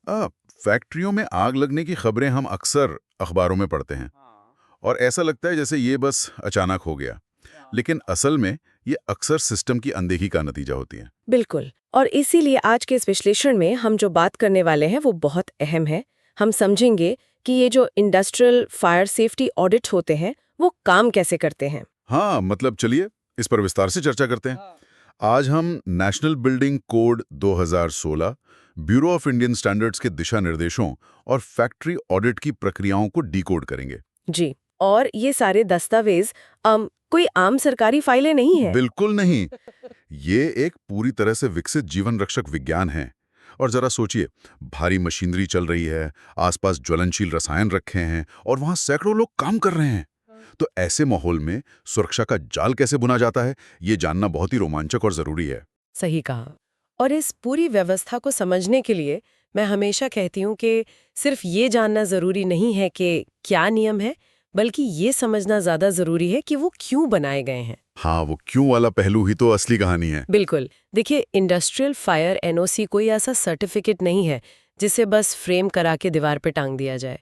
फैक्ट्रियों में आग लगने की खबरें हम अक्सर अखबारों में पढ़ते हैं और ऐसा लगता है जैसे ये बस अचानक हो गया। लेकिन असल में ये अक्सर सिस्टम की अनदेखी का नतीजा होती है। बिल्कुल। और इसीलिए आज के इस विश्लेषण में हम जो बात करने वाले हैं वो बहुत अहम है। हम समझेंगे कि ये जो इंडस्ट्रियल फायर सेफ्टी ऑडिट होते हैं वो काम कैसे करते हैं। हाँ, मतलब चलिए इस पर विस्तार से चर्चा करते हैं। आज हम national building code 2016, bureau of Indian standards के दिशा निर्देशों और फैक्ट्री ऑडिट की प्रक्रियाओं को डिकोड करेंगे। जी। और ये सारे दस्तावेज कोई आम सरकारी फाइलें नहीं है। बिल्कुल नहीं। ये एक पूरी तरह से विकसित जीवन रक्षक विज्ञान है। और जरा सोचिए, भारी मशीनरी चल रही है, आसपास ज्वलनशील रसायन रखे हैं और वहां सैकड़ों लोग काम कर रहे हैं। तो ऐसे माहौल में सुरक्षा का जाल कैसे बुना जाता है, ये जानना बहुत ही रोमांचक और जरूरी है। सही कहा। और इस पूरी व्यवस्था को समझने के लिए मैं हमेशा कहती हूँ कि सिर्फ ये जानना जरूरी नहीं है कि क्या नियम है, बल्कि ये समझना ज्यादा जरूरी है कि वो क्यों बनाए गए हैं। हाँ, वो क्यों वाला पहलू ही तो असली कहानी है। बिल्कुल। देखिए, इंडस्ट्रियल फायर एनओसी कोई ऐसा सर्टिफिकेट नहीं है जिसे बस फ्रेम करा के दीवार पे टांग दिया जाए।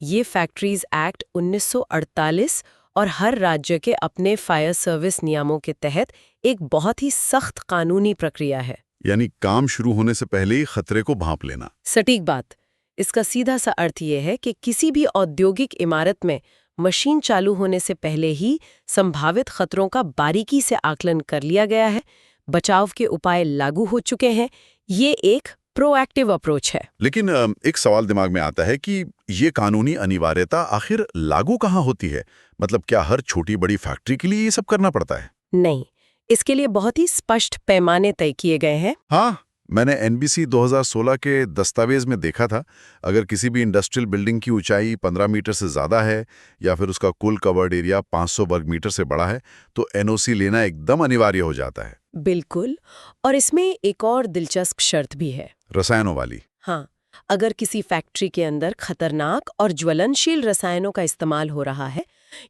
ये फैक्ट्रीज एक्ट 1948 और हर राज्य के अपने फायर सर्विस नियमों के तहत एक बहुत ही सख्त कानूनी प्रक्रिया है। यानी काम शुरू होने से पहले ही खतरे को भांप लेना। सटीक बात। इसका सीधा सा अर्थ ये है कि किसी भी औद्योगिक इमारत में मशीन चालू होने से पहले ही संभावित खतरों का बारीकी से आकलन कर लिया गया है, बचाव के उपाय लागू हो चुके हैं। ये एक प्रोएक्टिव अप्रोच है। लेकिन एक सवाल दिमाग में आता है कि ये कानूनी अनिवार्यता आखिर लागू कहाँ होती है? मतलब क्या हर छोटी बड़ी फैक्ट्री के लिए ये सब करना पड़ता है? नहीं, इसके लिए बहुत ही स्पष्ट पैमाने तय किए गए हैं। हाँ, मैंने एनबीसी 2016 के दस्तावेज में देखा था। अगर किसी भी इंडस्ट्रियल बिल्डिंग की ऊंचाई 15 मीटर से ज़्यादा है या फिर उसका कुल कवर्ड एरिया 500 वर्ग मीटर से बड़ा है, तो एनओसी लेना एकदम अनिवार्य हो जाता है। बिल्कुल। और इसमें एक और दिलचस्प शर्त भी है। रसायनों वाली? हाँ, अगर किसी फैक्ट्री के अंदर खतरनाक और ज्वलनशील रसायनों का इस्तेमाल हो रहा है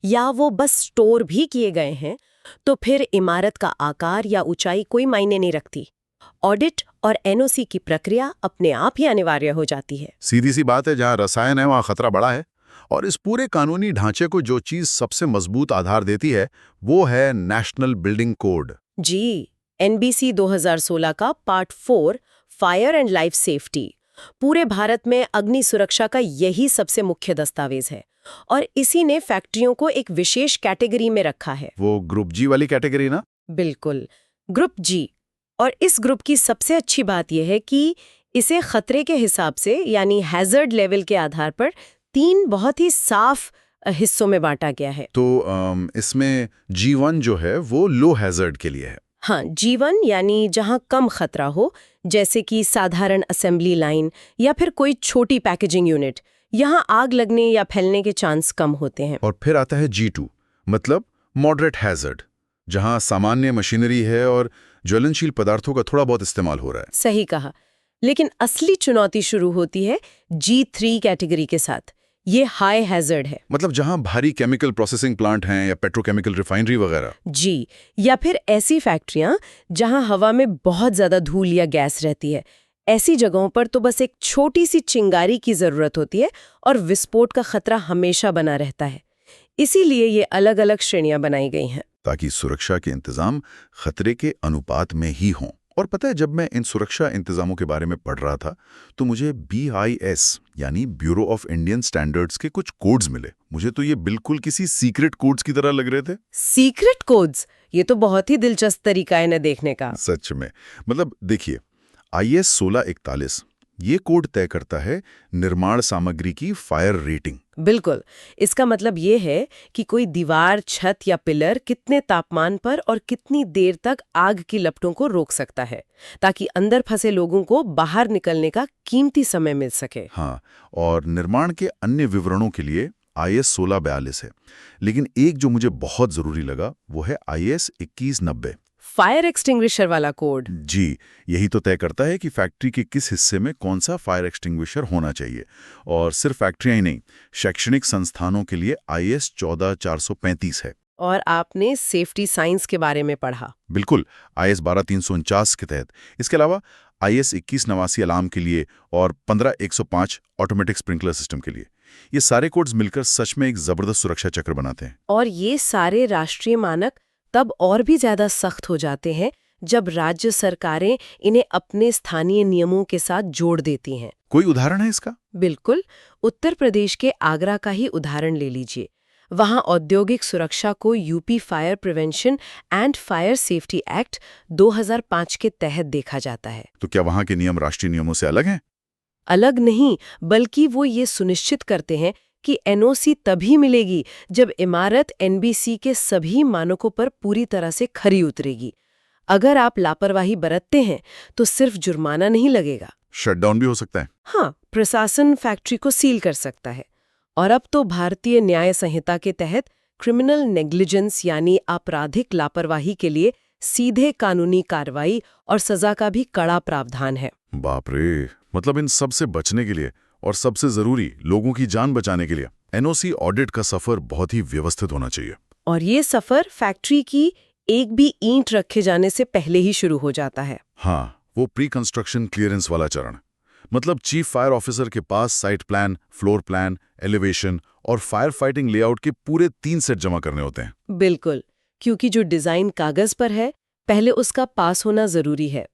या वो बस स्टोर भी किए गए हैं, तो फिर इमारत का आकार या ऊंचाई कोई मायने नहीं रखती। ऑडिट और एनओसी की प्रक्रिया अपने आप ही अनिवार्य हो जाती है। सीधी सी बात है, जहाँ रसायन है वहाँ खतरा बड़ा है। और इस पूरे कानूनी ढांचे को जो चीज़ सबसे मजबूत आधार देती है, वो है नेशनल बिल्डिंग कोड। जी, एनबीसी 2016 का part 4 fire and life safety पूरे भारत में अग्नि सुरक्षा का यही सबसे मुख्य दस्तावेज है और इसी ने फैक्ट्रियों को एक विशेष कैटेगरी में रखा है। वो ग्रुप जी वाली कैटेगरी ना? बिल्कुल, ग्रुप जी। और इस ग्रुप की सबसे अच्छी बात यह है कि इसे खतरे के हिसाब से यानी हैजर्ड लेवल के आधार पर 3 बहुत ही साफ हिस्सों में बांटा गया है। तो इसमें G1 जो है वो लो हैजर्ड के लिए है। हाँ, जीवन यानी जहां कम खतरा हो, जैसे कि साधारण असेंबली लाइन या फिर कोई छोटी पैकेजिंग यूनिट। यहाँ आग लगने या फैलने के चांस कम होते हैं। और फिर आता है G2, मतलब मॉडरेट हैजर्ड, जहां सामान्य मशीनरी है और ज्वलनशील पदार्थों का थोड़ा बहुत इस्तेमाल हो रहा है। सही कहा। लेकिन असली चुनौती शुरू होती है G3 कैटेगरी के साथ। ये हाई हैजर्ड है। मतलब जहां भारी केमिकल प्रोसेसिंग प्लांट हैं या पेट्रोकेमिकल रिफाइनरी वगैरह। जी, या फिर ऐसी फैक्ट्रियां जहां हवा में बहुत ज्यादा धूल या गैस रहती है। ऐसी जगहों पर तो बस एक छोटी सी चिंगारी की जरूरत होती है और विस्फोट का खतरा हमेशा बना रहता है। इसीलिए ये अलग-अलग श्रेणियां बनाई गई हैं। ताकि सुरक्षा के इंतजाम खतरे के अनुपात में ही हों। और पता है, जब मैं इन सुरक्षा इंतजामों के बारे में पढ़ रहा था तो मुझे BIS यानी ब्यूरो ऑफ इंडियन स्टैंडर्ड्स के कुछ कोड्स मिले। मुझे तो ये बिल्कुल किसी सीक्रेट कोड्स की तरह लग रहे थे। Secret codes? ये तो बहुत ही दिलचस्प तरीका है न देखने का। सच में। मतलब देखिए, IS 1641 ये कोड तय करता है निर्माण सामग्री की फायर रेटिंग। बिल्कुल। इसका मतलब ये है कि कोई दीवार, छत या पिलर कितने तापमान पर और कितनी देर तक आग की लपटों को रोक सकता है, ताकि अंदर फंसे लोगों को बाहर निकलने का कीमती समय मिल सके। हाँ, और निर्माण के अन्य विवरणों के लिए IS 1642 है। लेकिन एक जो मुझे बहुत जरूरी लगा वो है IS 2190। फायर एक्सटिंग्विशर वाला कोड। जी, यही तो तय करता है कि फैक्ट्री के किस हिस्से में कौन सा फायर एक्सटिंग्विशर होना चाहिए। और सिर्फ फैक्ट्रियां ही नहीं, शैक्षणिक संस्थानों के लिए IS 14435 है। और आपने सेफ्टी साइंस के बारे में पढ़ा। बिल्कुल, IS 12349 के तहत। इसके अलावा IS 2189 अलार्म के लिए और 15105 ऑटोमेटिक स्प्रिंकलर सिस्टम के लिए। ये सारे कोड्स मिलकर सच में एक जबरदस्त सुरक्षा चक्र बनाते हैं। और ये सारे राष्ट्रीय मानक तब और भी ज्यादा सख्त हो जाते हैं जब राज्य सरकारें इन्हें अपने स्थानीय नियमों के साथ जोड़ देती हैं। कोई उदाहरण है इसका? बिल्कुल, उत्तर प्रदेश के आगरा का ही उदाहरण ले लीजिए। वहाँ औद्योगिक सुरक्षा को UP fire prevention and fire safety act 2005 के तहत देखा जाता है। तो क्या वहाँ के नियम राष्ट्रीय नियमों से अलग हैं? अलग नहीं, बल्कि वो ये सुनिश्चित करते हैं कि एनओसी तभी मिलेगी जब इमारत एनबीसी के सभी मानकों पर पूरी तरह से खरी उतरेगी। अगर आप लापरवाही बरतते हैं तो सिर्फ जुर्माना नहीं लगेगा। शटडाउन भी हो सकता है। हाँ, प्रशासन फैक्ट्री को सील कर सकता है। और अब तो भारतीय न्याय संहिता के तहत क्रिमिनल नेग्लिजेंस यानी आपराधिक लापरवाही के लिए सीधे कानूनी कार्रवाई और सजा का भी कड़ा प्रावधान है। बाप रे, मतलब इन सब से बचने के लिए और सबसे जरूरी लोगों की जान बचाने के लिए एनओसी ऑडिट का सफर बहुत ही व्यवस्थित होना चाहिए। और ये सफर फैक्ट्री की एक भी ईंट रखे जाने से पहले ही शुरू हो जाता है। हाँ, वो प्री कंस्ट्रक्शन क्लियरेंस वाला चरण। मतलब चीफ फायर ऑफिसर के पास site plan, floor plan, elevation और फायर फाइटिंग लेआउट के पूरे 3 सेट जमा करने होते हैं। बिल्कुल, क्योंकि जो डिजाइन कागज पर है पहले उसका पास होना जरूरी है।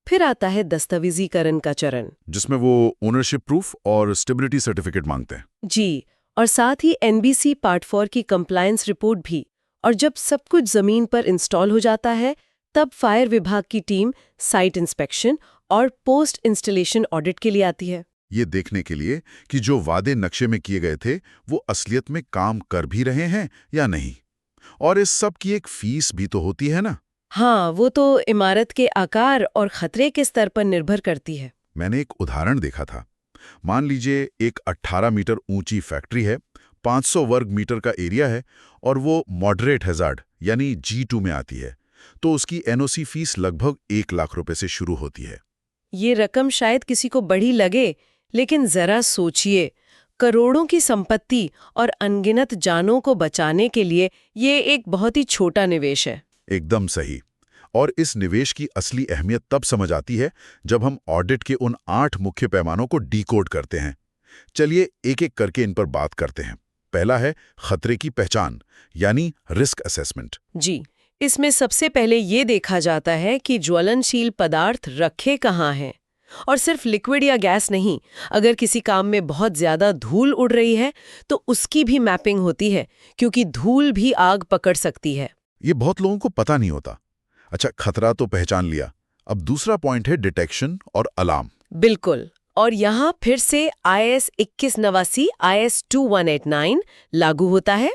फिर आता है दस्तावेजीकरण का चरण, जिसमें वो ओनरशिप प्रूफ और स्टेबिलिटी सर्टिफिकेट मांगते हैं। जी, और साथ ही एनबीसी पार्ट 4 की कंप्लायंस रिपोर्ट भी। और जब सब कुछ जमीन पर इंस्टॉल हो जाता है तब फायर विभाग की टीम साइट इंस्पेक्शन और पोस्ट इंस्टॉलेशन ऑडिट के लिए आती है। ये देखने के लिए कि जो वादे नक्शे में किए गए थे वो असलियत में काम कर भी रहे हैं या नहीं। और इस सब की एक फीस भी तो होती है ना। हाँ, वो तो इमारत के आकार और खतरे के स्तर पर निर्भर करती है। मैंने एक उदाहरण देखा था। मान लीजिए एक 18 मीटर ऊंची फैक्ट्री है, 500 वर्ग मीटर का एरिया है और वो मॉडरेट हैजार्ड यानी G2 में आती है, तो उसकी एनओसी फीस लगभग 1 लाख रुपए से शुरू होती है। ये रकम शायद किसी को बड़ी लगे, लेकिन जरा सोचिए, करोड़ों की संपत्ति और अनगिनत जानों को बचाने के लिए ये एक बहुत ही छोटा निवेश है। एकदम सही। और इस निवेश की असली अहमियत तब समझ आती है जब हम ऑडिट के उन 8 मुख्य पैमानों को डिकोड करते हैं। चलिए एक एक करके इन पर बात करते हैं। पहला है खतरे की पहचान यानी रिस्क असेसमेंट। जी, इसमें सबसे पहले ये देखा जाता है कि ज्वलनशील पदार्थ रखे कहाँ हैं। और सिर्फ लिक्विड या गैस नहीं, अगर किसी काम में बहुत ज्यादा धूल उड़ रही है तो उसकी भी मैपिंग होती है, क्योंकि धूल भी आग पकड़ सकती है। ये बहुत लोगों को पता नहीं होता। अच्छा, खतरा तो पहचान लिया, अब दूसरा पॉइंट है डिटेक्शन और अलार्म। बिल्कुल, और यहाँ फिर से IS 2189 IS 2189 लागू होता है।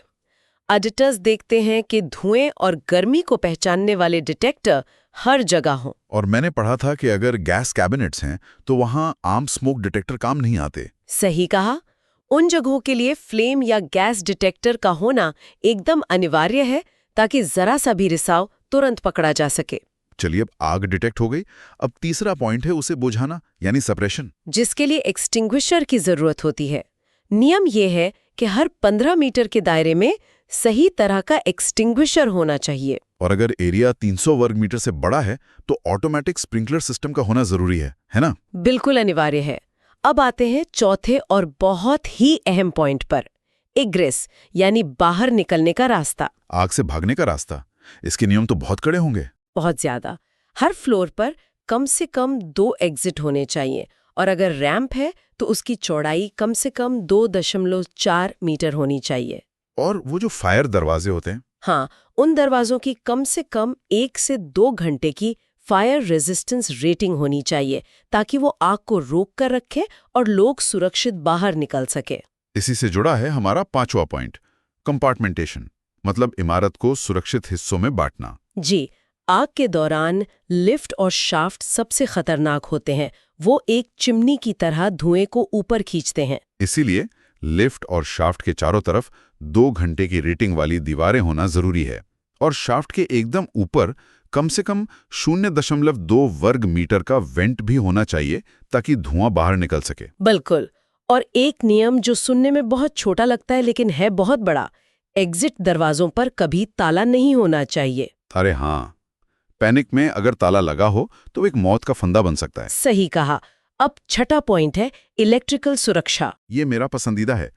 ऑडिटर्स देखते हैं कि धुएं और गर्मी को पहचानने वाले डिटेक्टर हर जगह हों। और मैंने पढ़ा था कि अगर गैस कैबिनेट्स हैं तो वहां आम स्मोक डिटेक्टर काम नहीं आते। सही कहा, उन जगहों के लिए फ्लेम या गैस डिटेक्टर का होना एकदम अनिवार्य है ताकि जरा सा भी रिसाव तुरंत पकड़ा जा सके। चलिए, अब आग डिटेक्ट हो गई। अब तीसरा पॉइंट है उसे बुझाना यानी सप्रेशन, जिसके लिए एक्सटिंग्विशर की जरूरत होती है। नियम ये है कि हर 15 मीटर के दायरे में सही तरह का एक्सटिंग्विशर होना चाहिए। और अगर एरिया 300 वर्ग मीटर से बड़ा है तो ऑटोमेटिक स्प्रिंकलर सिस्टम का होना जरूरी है ना? बिल्कुल अनिवार्य है। अब आते हैं चौथे और बहुत ही अहम पॉइंट पर, एग्रेस यानी बाहर निकलने का रास्ता। आग से भागने का रास्ता। इसके नियम तो बहुत कड़े होंगे। बहुत ज्यादा। हर फ्लोर पर कम से कम 2 एग्जिट होने चाहिए, और अगर रैंप है तो उसकी चौड़ाई कम से कम 2.4 मीटर होनी चाहिए। और वो जो फायर दरवाजे होते हैं, हाँ, उन दरवाजों की कम से कम 1 से 2 घंटे की फायर रेजिस्टेंस रेटिंग होनी चाहिए, ताकि वो आग को रोक कर रखे और लोग सुरक्षित बाहर निकल सके। इसी से जुड़ा है हमारा 5वां पॉइंट, कंपार्टमेंटेशन, मतलब इमारत को सुरक्षित हिस्सों में बांटना। जी, आग के दौरान लिफ्ट और शाफ्ट सबसे खतरनाक होते हैं। वो एक चिमनी की तरह धुएं को ऊपर खींचते हैं। इसीलिए लिफ्ट और शाफ्ट के चारों तरफ 2 घंटे की रेटिंग वाली दीवारें होना जरूरी है। और शाफ्ट के एकदम ऊपर कम से कम 0.2 वर्ग मीटर का वेंट भी होना चाहिए ताकि धुआं बाहर निकल सके। बिल्कुल। और एक नियम जो सुनने में बहुत छोटा लगता है लेकिन है बहुत बड़ा, एग्जिट दरवाजों पर कभी ताला नहीं होना चाहिए। अरे हाँ, पैनिक में अगर ताला लगा हो तो एक मौत का फंदा बन सकता है। सही कहा। अब छठा पॉइंट है इलेक्ट्रिकल सुरक्षा। ये मेरा पसंदीदा है।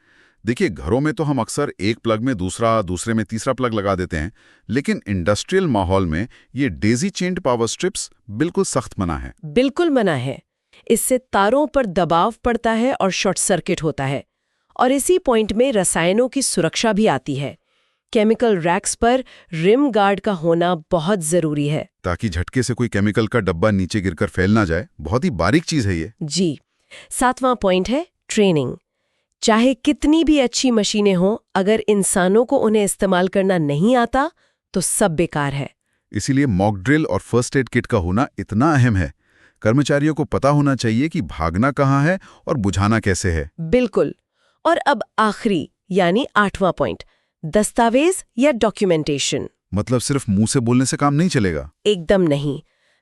देखिए, घरों में तो हम अक्सर एक प्लग में दूसरा, दूसरे में तीसरा प्लग लगा देते हैं, लेकिन इंडस्ट्रियल माहौल में ये डेजी चेन्ड पावर स्ट्रिप्स बिल्कुल सख्त मना है। बिल्कुल मना है। इससे तारों पर दबाव पड़ता है और शॉर्ट सर्किट होता है। और इसी पॉइंट में रसायनों की सुरक्षा भी आती है। केमिकल रैक्स पर रिम गार्ड का होना बहुत जरूरी है, ताकि झटके से कोई केमिकल का डब्बा नीचे गिरकर फैल ना जाए। बहुत ही बारीक चीज है ये। जी। सातवां पॉइंट है ट्रेनिंग। चाहे कितनी भी अच्छी मशीनें हों, अगर इंसानों को उन्हें इस्तेमाल करना नहीं आता तो सब बेकार है। इसीलिए मॉक ड्रिल और फर्स्ट एड किट का होना इतना अहम है। कर्मचारियों को पता होना चाहिए कि भागना कहाँ है और बुझाना कैसे है। बिल्कुल। और अब आखिरी यानी आठवां पॉइंट, दस्तावेज या डॉक्यूमेंटेशन। मतलब सिर्फ मुंह से बोलने से काम नहीं चलेगा। एकदम नहीं।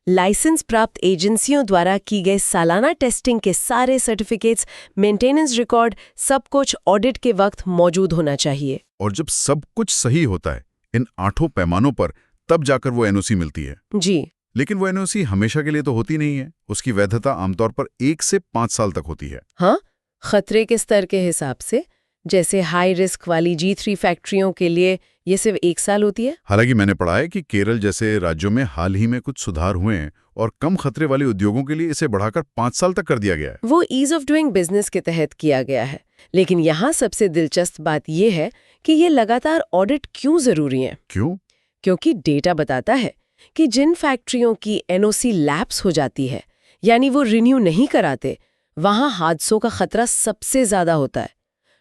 लाइसेंस प्राप्त एजेंसियों द्वारा की गए सालाना टेस्टिंग के सारे सर्टिफिकेट्स, मेंटेनेंस रिकॉर्ड, सब कुछ ऑडिट के वक्त मौजूद होना चाहिए। और जब सब कुछ सही होता है इन 8 पैमानों पर, तब जाकर वो एनओसी मिलती है। जी। लेकिन वो एनओसी हमेशा के लिए तो होती नहीं है। उसकी वैधता आमतौर पर 1 से 5 साल तक होती है। हाँ, खतरे के स्तर के हिसाब से, जैसे हाई रिस्क वाली G3 फैक्ट्रियों के लिए ये सिर्फ 1 साल होती है। हालांकि मैंने पढ़ा है कि केरल जैसे राज्यों में हाल ही में कुछ सुधार हुए हैं और कम खतरे वाले उद्योगों के लिए इसे बढ़ाकर 5 साल तक कर दिया गया है। वो ईज ऑफ डूइंग बिजनेस के तहत किया गया है। लेकिन यहाँ सबसे दिलचस्प बात यह है कि ये लगातार ऑडिट क्यों जरूरी है। क्यों? क्योंकि डेटा बताता है कि जिन फैक्ट्रियों की एनओसी लैप्स हो जाती है, यानी वो रिन्यू नहीं कराते, वहां हादसों का खतरा सबसे ज्यादा होता है।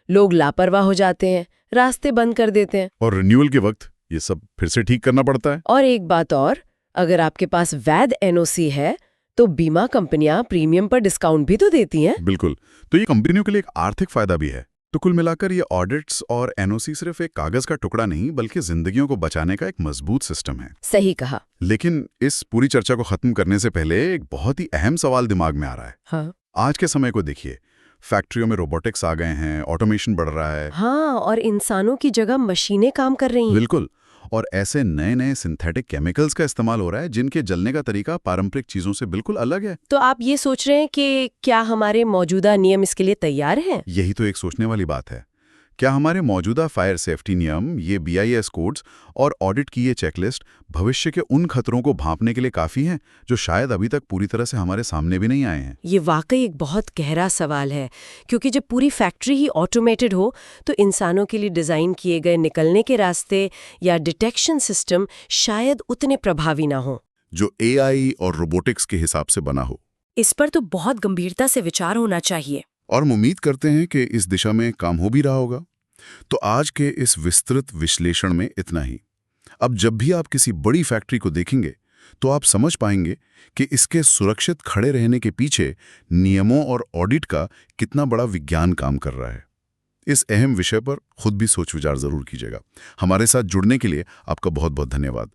लोग लापरवाह हो जाते हैं, रास्ते बंद कर देते हैं। और रिन्यूअल के वक्त ये सब फिर से ठीक करना पड़ता है। और एक बात और, अगर आपके पास वैध एनओसी है तो बीमा कंपनियां प्रीमियम पर डिस्काउंट भी तो देती हैं। बिल्कुल। तो ये कंपनियों के लिए एक आर्थिक फायदा भी है। तो कुल मिलाकर ये ऑडिट्स और एनओसी सिर्फ एक कागज का टुकड़ा नहीं, बल्कि जिंदगियों को बचाने का एक मजबूत सिस्टम है। सही कहा। लेकिन इस पूरी चर्चा को खत्म करने से पहले एक बहुत ही अहम सवाल दिमाग में आ रहा है। हाँ। आज के समय को देखिए, फैक्ट्रियों में रोबोटिक्स आ गए हैं, ऑटोमेशन बढ़ रहा है। हाँ, और इंसानों की जगह मशीनें काम कर रही हैं। बिल्कुल। और ऐसे नए नए सिंथेटिक केमिकल्स का इस्तेमाल हो रहा है जिनके जलने का तरीका पारंपरिक चीजों से बिल्कुल अलग है। तो आप ये सोच रहे हैं कि क्या हमारे मौजूदा नियम इसके लिए तैयार हैं? यही तो एक सोचने वाली बात है। क्या हमारे मौजूदा फायर सेफ्टी नियम, ये BIS कोड्स और ऑडिट की ये चेकलिस्ट भविष्य के उन खतरों को भांपने के लिए काफी हैं जो शायद अभी तक पूरी तरह से हमारे सामने भी नहीं आए हैं? ये वाकई एक बहुत गहरा सवाल है, क्योंकि जब पूरी फैक्ट्री ही ऑटोमेटेड हो तो इंसानों के लिए डिजाइन किए गए निकलने के रास्ते या डिटेक्शन सिस्टम शायद उतने प्रभावी ना हो जो AI और रोबोटिक्स के हिसाब से बना हो। इस पर तो बहुत गंभीरता से विचार होना चाहिए। और हम उम्मीद करते हैं कि इस दिशा में काम हो भी रहा होगा। तो आज के इस विस्तृत विश्लेषण में इतना ही। अब जब भी आप किसी बड़ी फैक्ट्री को देखेंगे तो आप समझ पाएंगे कि इसके सुरक्षित खड़े रहने के पीछे नियमों और ऑडिट का कितना बड़ा विज्ञान काम कर रहा है। इस अहम विषय पर खुद भी सोच विचार जरूर कीजिएगा। हमारे साथ जुड़ने के लिए आपका बहुत बहुत धन्यवाद।